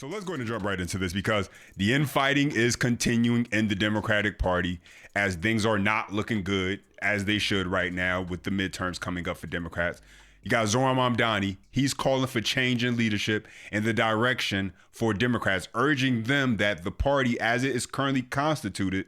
So let's go ahead and jump right into this because the infighting is continuing in the Democratic Party as things are not looking good as they should right now with the midterms coming up for Democrats. You got Zohran Mamdani. He's calling for change in leadership and the direction for Democrats, urging them that the party as it is currently constituted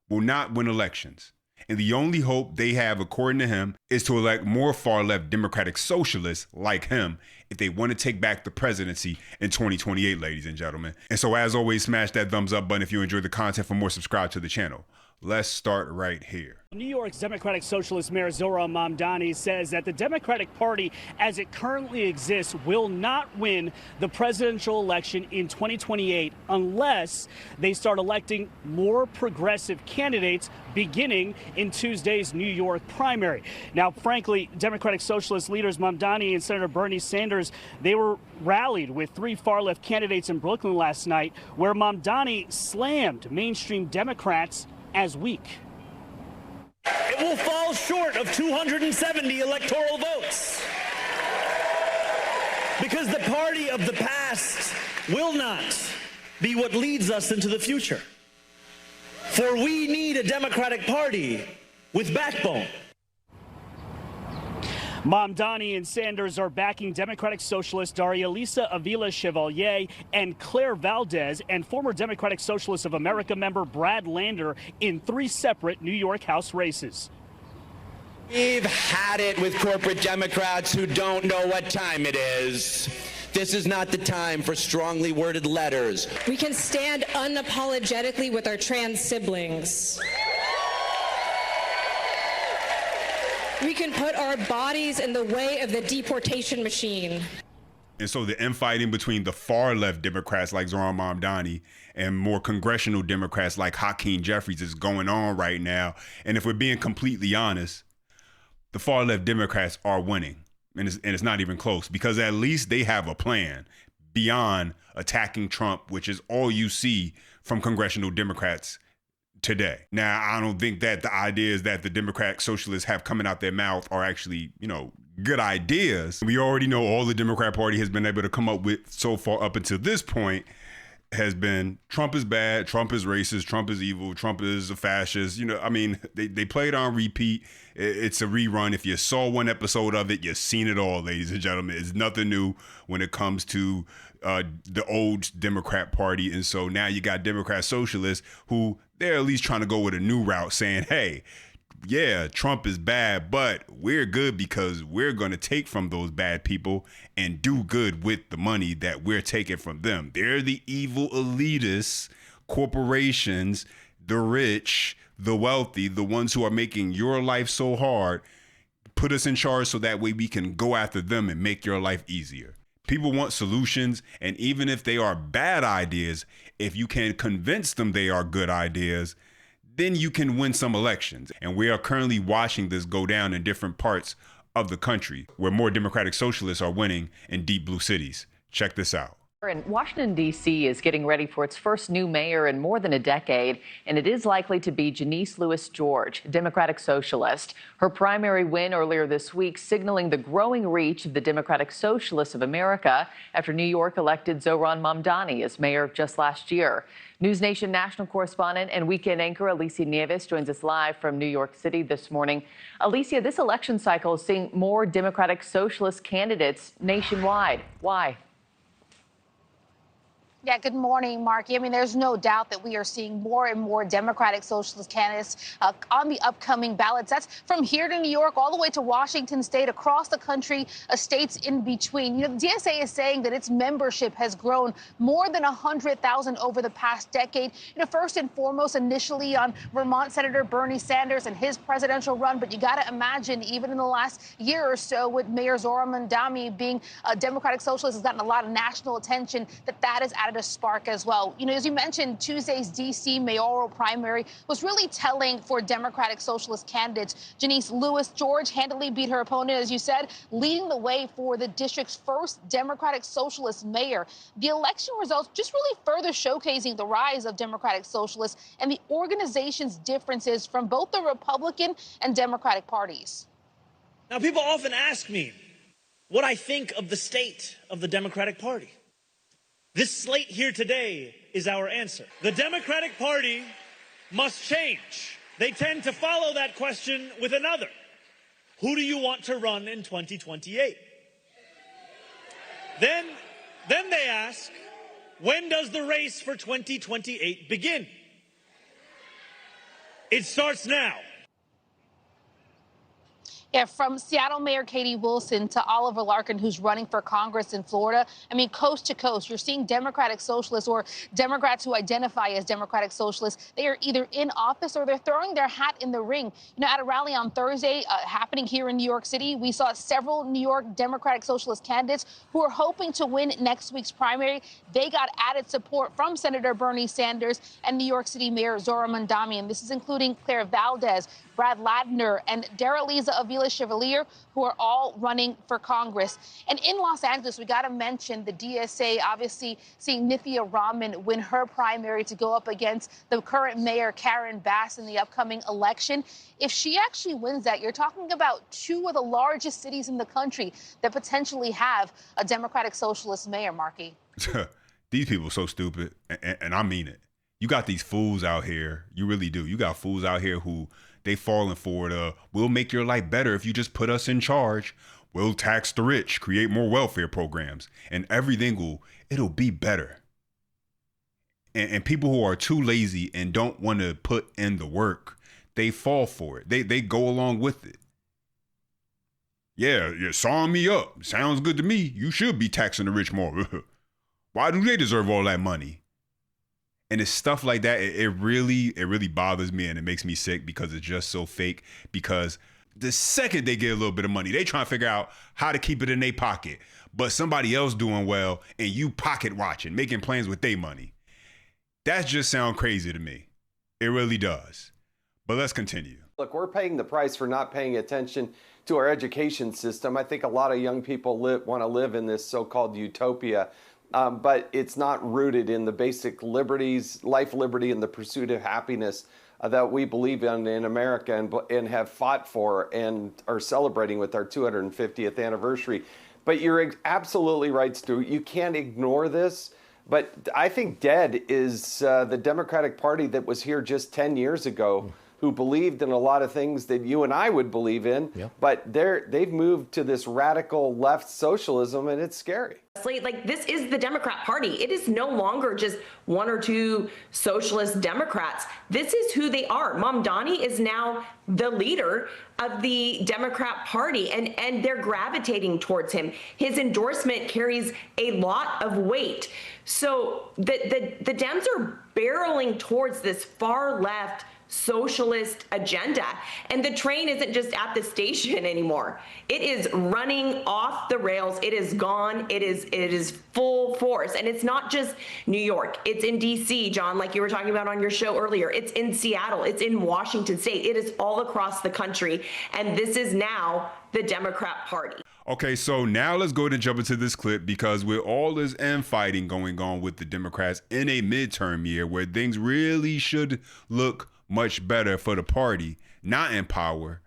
will not win elections. And the only hope they have, according to him, is to elect more far-left Democratic socialists like him if they want to take back the presidency in 2028, ladies and gentlemen. And so as always, smash that thumbs up button if you enjoyed the content. For more, subscribe to the channel. Let's start right here. New York's Democratic Socialist Mayor Zohran Mamdani says that the Democratic Party, as it currently exists, will not win the presidential election in 2028 unless they start electing more progressive candidates beginning in Tuesday's New York primary. Now, frankly, Democratic Socialist leaders Mamdani and Senator Bernie Sanders, they were rallied with three far-left candidates in Brooklyn last night, where Mamdani slammed mainstream Democrats as weak. It will fall short of 270 electoral votes because the party of the past will not be what leads us into the future. For we need a Democratic Party with backbone. Mamdani and Sanders are backing Democratic Socialist Daria Lisa Avila Chevalier and Claire Valdez and former Democratic Socialist of America member Brad Lander in three separate New York House races. We've had it with corporate Democrats who don't know what time it is. This is not the time for strongly worded letters. We can stand unapologetically with our trans siblings. We can put our bodies in the way of the deportation machine. And so the infighting between the far left Democrats like Zohran Mamdani and more congressional Democrats like Hakeem Jeffries is going on right now. And if we're being completely honest, the far left Democrats are winning. And it's not even close because at least they have a plan beyond attacking Trump, which is all you see from congressional Democrats today. Now, I don't think that the ideas that the Democratic Socialists have coming out their mouth are actually, good ideas. We already know all the Democrat Party has been able to come up with so far up until this point has been Trump is bad, Trump is racist, Trump is evil, Trump is a fascist. They play it on repeat. It's a rerun. If you saw one episode of it, you've seen it all, ladies and gentlemen. It's nothing new when it comes to the old Democrat Party. And so now you got Democrat Socialists who they're at least trying to go with a new route saying, hey, yeah, Trump is bad, but we're good because we're going to take from those bad people and do good with the money that we're taking from them. They're the evil elitists, corporations, the rich, the wealthy, the ones who are making your life so hard. Put us in charge so that way we can go after them and make your life easier. People want solutions, and even if they are bad ideas, if you can convince them they are good ideas, then you can win some elections. And we are currently watching this go down in different parts of the country where more Democratic Socialists are winning in deep blue cities. Check this out. And Washington, D.C. is getting ready for its first new mayor in more than a decade, and it is likely to be Janice Lewis-George, Democratic Socialist. Her primary win earlier this week signaling the growing reach of the Democratic Socialists of America after New York elected Zohran Mamdani as mayor just last year. News Nation national correspondent and weekend anchor Alicia Nieves joins us live from New York City this morning. Alicia, this election cycle is seeing more Democratic Socialist candidates nationwide. Why? Yeah, good morning, Mark. I mean, there's no doubt that we are seeing more and more Democratic Socialist candidates on the upcoming ballots. That's from here to New York all the way to Washington State, across the country, states in between. The DSA is saying that its membership has grown more than 100,000 over the past decade. First and foremost, initially on Vermont Senator Bernie Sanders and his presidential run. But you got to imagine, even in the last year or so, with Mayor Zohran Mamdani being a Democratic Socialist, has gotten a lot of national attention, that has added a spark as well. As you mentioned, Tuesday's D.C. mayoral primary was really telling for Democratic Socialist candidates. Janice Lewis-George handily beat her opponent, as you said, leading the way for the district's first Democratic Socialist mayor. The election results just really further showcasing the rise of Democratic Socialists and the organization's differences from both the Republican and Democratic parties. Now, people often ask me what I think of the state of the Democratic Party. This slate here today is our answer. The Democratic Party must change. They tend to follow that question with another. Who do you want to run in 2028? Then they ask, when does the race for 2028 begin? It starts now. Yeah, from Seattle Mayor Katie Wilson to Oliver Larkin, who's running for Congress in Florida. I mean, coast to coast, you're seeing Democratic socialists or Democrats who identify as Democratic socialists. They are either in office or they're throwing their hat in the ring. You know, at a rally on Thursday happening here in New York City, we saw several New York Democratic socialist candidates who are hoping to win next week's primary. They got added support from Senator Bernie Sanders and New York City Mayor Zohran Mamdani. And this is including Claire Valdez, Brad Ladner, and Darreliza Avila Chevalier, who are all running for Congress. And in Los Angeles, we got to mention the DSA, obviously seeing Nithya Raman win her primary to go up against the current mayor, Karen Bass, in the upcoming election. If she actually wins that, you're talking about two of the largest cities in the country that potentially have a Democratic Socialist mayor, Markey. These people are so stupid, and I mean it. You got these fools out here. You really do. You got fools out here who they falling for it. We'll make your life better if you just put us in charge. We'll tax the rich, create more welfare programs, and everything it'll be better. And people who are too lazy and don't want to put in the work, they fall for it. They go along with it. Yeah, you're sawing me up. Sounds good to me. You should be taxing the rich more. Why do they deserve all that money? And it's stuff like that. It really bothers me, and it makes me sick because it's just so fake. Because the second they get a little bit of money, they try to figure out how to keep it in their pocket. But somebody else doing well, and you pocket watching, making plans with their money. That just sounds crazy to me. It really does. But let's continue. Look, we're paying the price for not paying attention to our education system. I think a lot of young people want to live in this so-called utopia. But it's not rooted in the basic liberties, life, liberty, and the pursuit of happiness that we believe in America and have fought for and are celebrating with our 250th anniversary. But you're absolutely right, Stu. You can't ignore this. But I think dead is the Democratic Party that was here just 10 years ago, who believed in a lot of things that you and I would believe in. Yep. But they've moved to this radical left socialism, and it's scary. Like, this is the Democrat Party. It is no longer just one or two socialist Democrats. This is who they are. Mamdani is now the leader of the Democrat Party, and they're gravitating towards him. His endorsement carries a lot of weight. So the Dems are barreling towards this far left socialist agenda. And the train isn't just at the station anymore. It is running off the rails. It is gone. It is full force. And it's not just New York. It's in DC, John, like you were talking about on your show earlier. It's in Seattle. It's in Washington State. It is all across the country. And this is now the Democrat Party. Okay, so now let's go ahead and jump into this clip, because with all this infighting going on with the Democrats in a midterm year where things really should look much better for the party, not in power.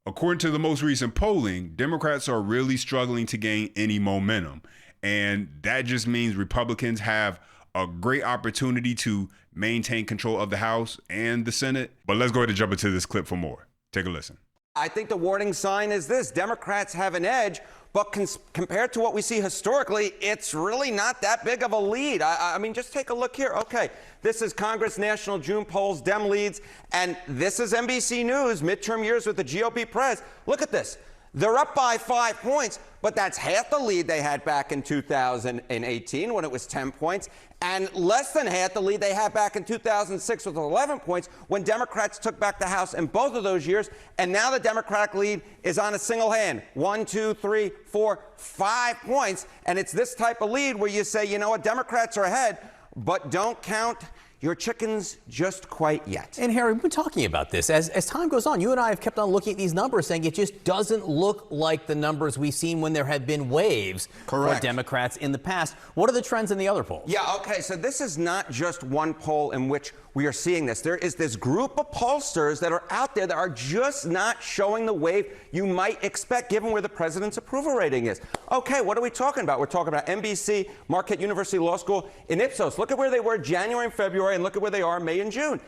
According to the most recent polling, Democrats are really struggling to gain any momentum. And that just means Republicans have a great opportunity to maintain control of the House and the Senate. But let's go ahead and jump into this clip for more. Take a listen. I think the warning sign is this: Democrats have an edge, but compared to what we see historically, it's really not that big of a lead. I mean, just take a look here. Okay, this is Congress National June polls, Dem leads, and this is NBC News, midterm years with the GOP press. Look at this. They're up by 5 points, but that's half the lead they had back in 2018 when it was 10 points, and less than half the lead they had back in 2006 with 11 points when Democrats took back the House in both of those years. And now the Democratic lead is on a single hand. 1, 2, 3, 4, 5 points. And it's this type of lead where you say, you know what, Democrats are ahead, but don't count your chickens just quite yet. And Harry, we've been talking about this. As time goes on, you and I have kept on looking at these numbers, saying it just doesn't look like the numbers we've seen when there have been waves for Democrats in the past. What are the trends in the other polls? Yeah, okay, so this is not just one poll in which we are seeing this. There is this group of pollsters that are out there that are just not showing the wave you might expect given where the president's approval rating is. Okay, what are we talking about? We're talking about NBC, Marquette University Law School, and Ipsos. Look at where they were January and February, and look at where they are May and June.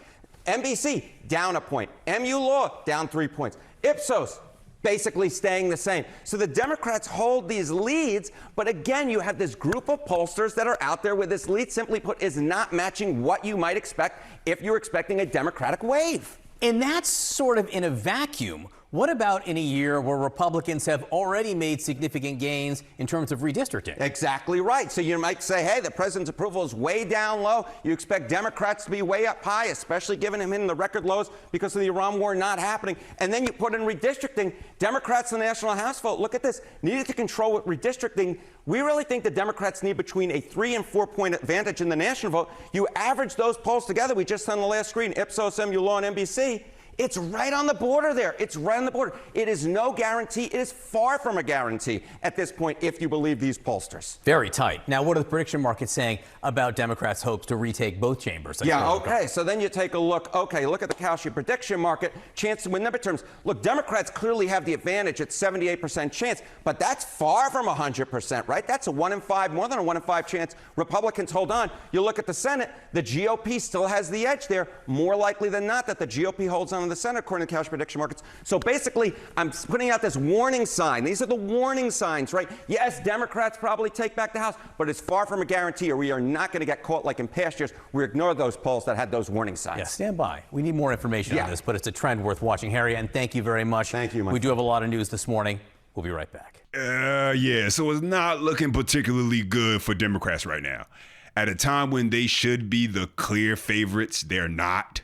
NBC, down a point. MU Law, down 3 points. Ipsos, basically staying the same. So the Democrats hold these leads, but again, you have this group of pollsters that are out there where this lead, simply put, is not matching what you might expect if you're expecting a Democratic wave. And that's sort of in a vacuum. What about in a year where Republicans have already made significant gains in terms of redistricting? Exactly right. So you might say, hey, the president's approval is way down low. You expect Democrats to be way up high, especially given him in the record lows because of the Iran war not happening. And then you put in redistricting. Democrats in the National House vote, look at this, needed to control with redistricting. We really think the Democrats need between a 3 and 4 point advantage in the national vote. You average those polls together. We just on the last screen, Ipsos, MU Law, and NBC. It's right on the border there. It's right on the border. It is no guarantee. It is far from a guarantee at this point, if you believe these pollsters. Very tight. Now, what are the prediction markets saying about Democrats' hopes to retake both chambers? Yeah, okay. So then you take a look. Okay, look at the Kalshi prediction market. Chance to win the midterms. Look, Democrats clearly have the advantage at 78% chance, but that's far from 100%, right? That's a 1 in 5, more than a 1 in 5 chance. Republicans hold on. You look at the Senate, the GOP still has the edge there. More likely than not that the GOP holds on to the Senate, according to cash prediction markets. So basically, I'm putting out this warning sign. These are the warning signs, right? Yes, Democrats probably take back the House, but it's far from a guarantee, or we are not going to get caught like in past years. We ignore those polls that had those warning signs. Yeah, stand by. We need more information on this, but it's a trend worth watching. Harry, and thank you very much. Thank you, Mike. We do have a lot of news this morning. We'll be right back. Yeah, so it's not looking particularly good for Democrats right now. At a time when they should be the clear favorites, they're not.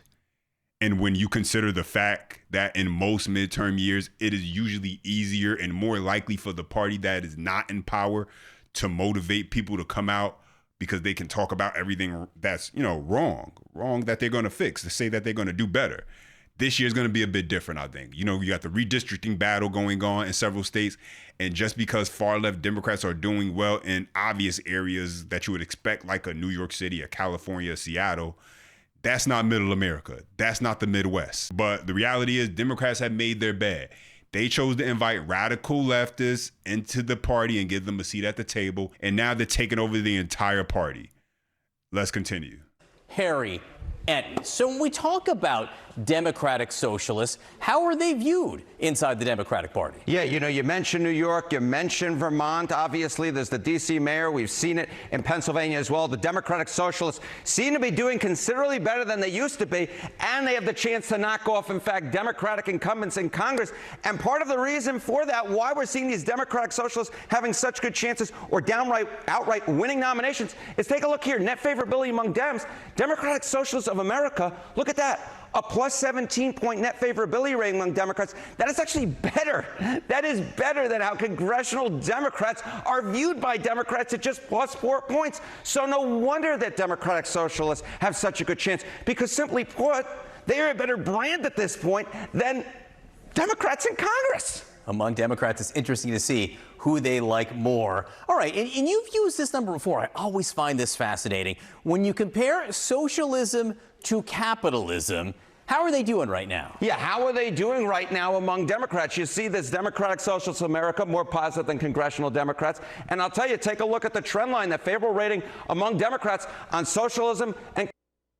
And when you consider the fact that in most midterm years, it is usually easier and more likely for the party that is not in power to motivate people to come out because they can talk about everything that's, wrong that they're going to fix, to say that they're going to do better. This year is going to be a bit different, I think. You got the redistricting battle going on in several states. And just because far left Democrats are doing well in obvious areas that you would expect, like a New York City, a California, a Seattle, that's not middle America. That's not the Midwest. But the reality is Democrats have made their bed. They chose to invite radical leftists into the party and give them a seat at the table. And now they're taking over the entire party. Let's continue. Harry, so when we talk about Democratic socialists, how are they viewed inside the Democratic Party? Yeah, you mentioned New York, you mentioned Vermont. Obviously, there's the D.C. mayor. We've seen it in Pennsylvania as well. The Democratic socialists seem to be doing considerably better than they used to be, and they have the chance to knock off, in fact, Democratic incumbents in Congress. And part of the reason for that, why we're seeing these Democratic socialists having such good chances or outright winning nominations, is take a look here. Net favorability among Dems. Democratic Socialists of America, look at that. A plus 17-point net favorability rating among Democrats. That is actually better. That is better than how congressional Democrats are viewed by Democrats at just plus 4 points. So no wonder that Democratic socialists have such a good chance, because simply put, they are a better brand at this point than Democrats in Congress. Among Democrats, it's interesting to see who they like more. All right, and you've used this number before. I always find this fascinating. When you compare socialism to capitalism, how are they doing right now? Yeah, how are they doing right now among Democrats? You see this Democratic Socialists of America more positive than congressional Democrats. And I'll tell you, take a look at the trend line, the favorable rating among Democrats on socialism and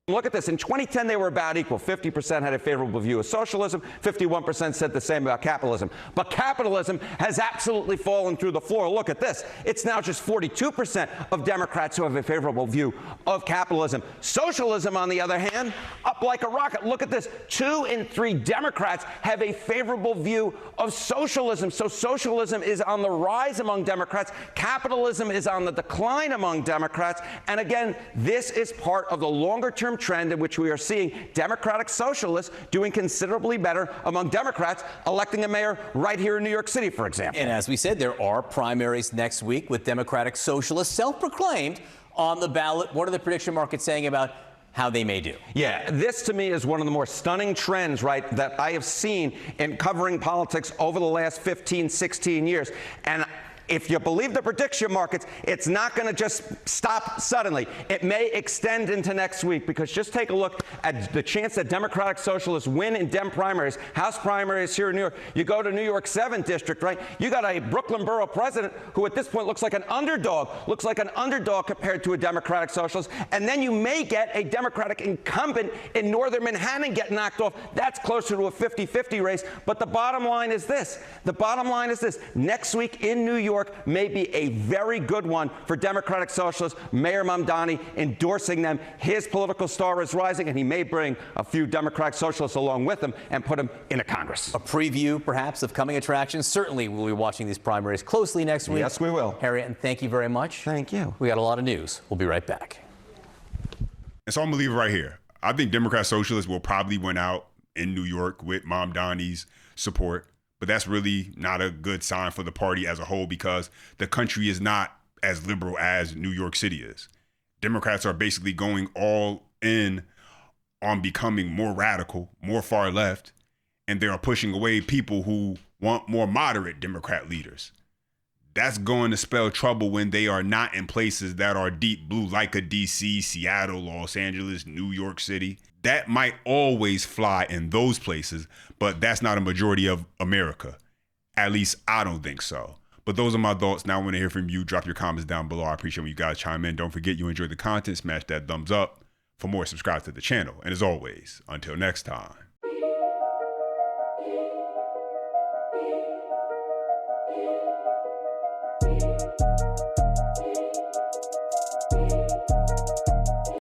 look at this. In 2010, they were about equal. 50% had a favorable view of socialism. 51% said the same about capitalism. But capitalism has absolutely fallen through the floor. Look at this. It's now just 42% of Democrats who have a favorable view of capitalism. Socialism, on the other hand, up like a rocket. Look at this. 2 in 3 Democrats have a favorable view of socialism. So socialism is on the rise among Democrats. Capitalism is on the decline among Democrats. And again, this is part of the longer-term trend in which we are seeing Democratic socialists doing considerably better among Democrats electing a mayor right here in New York City, for example. And as we said, there are primaries next week with Democratic socialists, self-proclaimed, on the ballot. What are the prediction markets saying about how they may do. Yeah, this to me is one of the more stunning trends, right, that I have seen in covering politics over the last 15, 16 years. And if you believe the prediction markets, it's not going to just stop suddenly. It may extend into next week, because just take a look at the chance that Democratic Socialists win in Dem primaries, House primaries here in New York. You go to New York 7th District, right? You got a Brooklyn Borough president who at this point looks like an underdog compared to a Democratic Socialist. And then you may get a Democratic incumbent in Northern Manhattan get knocked off. That's closer to a 50-50 race. But the bottom line is this. Next week in New York may be a very good one for Democratic Socialists. Mayor Mamdani endorsing them. His political star is rising, and he may bring a few Democratic Socialists along with him and put them into Congress. A preview, perhaps, of coming attractions. Certainly, we'll be watching these primaries closely next week. Yes, we will. Harriet, thank you very much. Thank you. We got a lot of news. We'll be right back. And so I'm going to leave it right here. I think Democrat Socialists will probably win out in New York with Mamdani's support. But that's really not a good sign for the party as a whole, because the country is not as liberal as New York City is. Democrats are basically going all in on becoming more radical, more far left, and they are pushing away people who want more moderate Democrat leaders. That's going to spell trouble when they are not in places that are deep blue, like a DC, Seattle, Los Angeles, New York City. That might always fly in those places, but that's not a majority of America. At least I don't think so. But those are my thoughts. Now I want to hear from you. Drop your comments down below. I appreciate when you guys chime in. Don't forget, you enjoy the content, smash that thumbs up. For more, subscribe to the channel. And as always, until next time.